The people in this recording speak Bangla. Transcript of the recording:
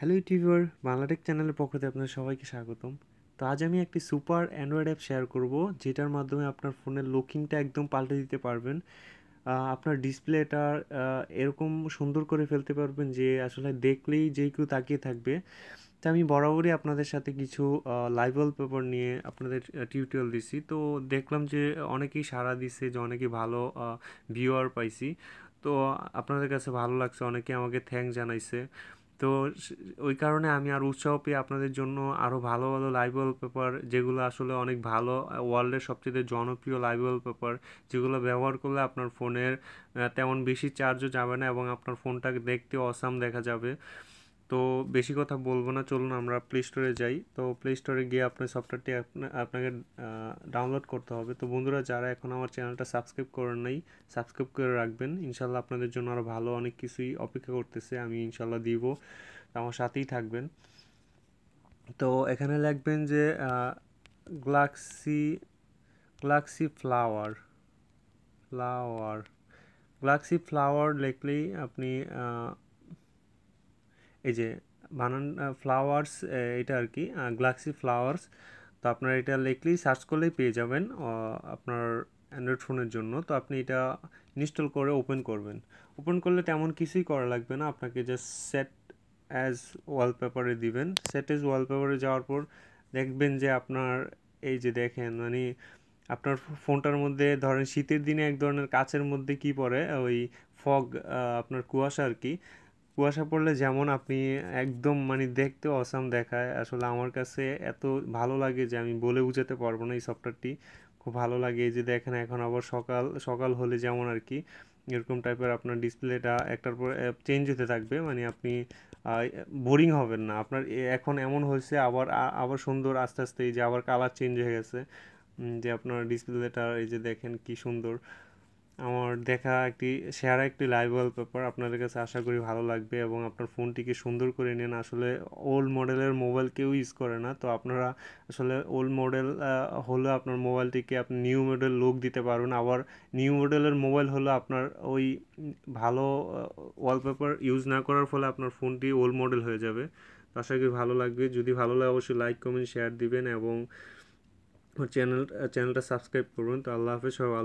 হ্যালো ইউটিউবার, বাংলাটেক চ্যানেলের পক্ষ থেকে আপনাদের সবাইকে স্বাগতম। তো আজ আমি একটি সুপার অ্যান্ড্রয়েড অ্যাপ শেয়ার করব, যেটার মাধ্যমে আপনার ফোনের লুকিংটা একদম পাল্টে দিতে পারবেন। আপনার ডিসপ্লেটা এরকম সুন্দর করে ফেলতে পারবেন যে আসলে দেখলেই যে কেউ তাকিয়ে থাকবে। তো আমি বরাবরই আপনাদের সাথে কিছু লাইভ ওয়ালপেপার নিয়ে আপনাদের টিউটোরিয়াল দিছি। তো দেখলাম যে অনেকেই সাড়া দিছে, যে অনেকেই ভালো ভিউয়ার পাইছি। তো আপনাদের কাছে ভালো লাগছে, অনেকে আমাকে থ্যাঙ্কস জানাইছে। তো ওই কারণে আমি আর উৎসাহ পেয়ে আপনাদের জন্য আরও ভালো ভালো লাইভ ওয়ালপেপার, যেগুলো আসলে অনেক ভালো, ওয়ার্ল্ডের সবচেয়ে জনপ্রিয় লাইভ ওয়ালপেপার, যেগুলো ব্যবহার করলে আপনার ফোনের তেমন বেশি চার্জও যাবে না এবং আপনার ফোনটাকে দেখতে অসাম দেখা যাবে। তো বেশি কথা বলবো না, চলুন আমরা প্লে স্টোরে যাই। তো প্লে স্টোরে গিয়ে আপনার সফটওয়্যারটি আপনাকে ডাউনলোড করতে হবে। তো বন্ধুরা, যারা এখন আমার চ্যানেলটা সাবস্ক্রাইব করেন নাই, সাবস্ক্রাইব করে রাখবেন। ইনশাল্লাহ আপনাদের জন্য আরও ভালো অনেক কিছুই অপেক্ষা করতেছে, আমি ইনশাল্লাহ দিব। আমার সাথেই থাকবেন। তো এখানে লিখবেন যে galaxy galaxy flower flower galaxy flower লিখলেই আপনি এই যে বানান ফ্লাওয়ার্স, এটা আর কি, গ্লাক্সি ফ্লাওয়ার্স। তো আপনার এটা লিখলেই সার্চ করলেই পেয়ে যাবেন আপনার অ্যান্ড্রয়েড ফোনের জন্য। তো আপনি এটা ইনস্টল করে ওপেন করবেন। ওপেন করলে তেমন কিছুই করা লাগবে না, আপনাকে জাস্ট সেট অ্যাজ ওয়ালপেপারে দিবেন। সেট অ্যাজ ওয়ালপেপারে যাওয়ার পর দেখবেন যে আপনার এই যে দেখেন, মানে আপনার ফোনটার মধ্যে ধরেন শীতের দিনে এক ধরনের কাচের মধ্যে কি পড়ে, ওই ফগ, আপনার কুয়াশা আর কি। কুয়াশা পড়লে যেমন আপনি একদম মানে দেখতে অসাম দেখায়, আসলে আমার কাছে এত ভালো লাগে যে আমি বলে বোঝাতে পারবো না। এই সফটওয়্যারটি খুব ভালো লাগে। এই যে দেখেন, এখন আবার সকাল সকাল হলে যেমন আর কি এরকম টাইপের আপনার ডিসপ্লেটা একটার পর চেঞ্জ হতে থাকবে, মানে আপনি বোরিং হবেন না। আপনার এখন এমন হয়েছে, আবার আবার সুন্দর আস্তে আস্তে এই যে আবার কালার চেঞ্জ হয়ে গেছে। যে আপনার ডিসপ্লেটা এই যে দেখেন কি সুন্দর। আমার দেখা একটি শেয়ার একটি লাইভ ওয়ালপেপার, আপনাদের কাছে আশা করি ভালো লাগবে এবং আপনার ফোনটিকে সুন্দর করে নেন। আসলে ওল্ড মডেলের মোবাইল কেউ ইউজ করে না, তো আপনারা আসলে ওল্ড মডেল হলে আপনার মোবাইলটিকে আপনি নিউ মডেল লুক দিতে পারবেন। আবার নিউ মডেলের মোবাইল হলে আপনার ওই ভালো ওয়ালপেপার ইউজ না করার ফলে আপনার ফোনটি ওল্ড মডেল হয়ে যাবে। তো আশা করি ভালো লাগবে। যদি ভালো লাগে অবশ্যই লাইক কমেন্ট শেয়ার দিবেন এবং চ্যানেলটা সাবস্ক্রাইব করবেন। তো আল্লাহ হাফেজ, সবাই ভালো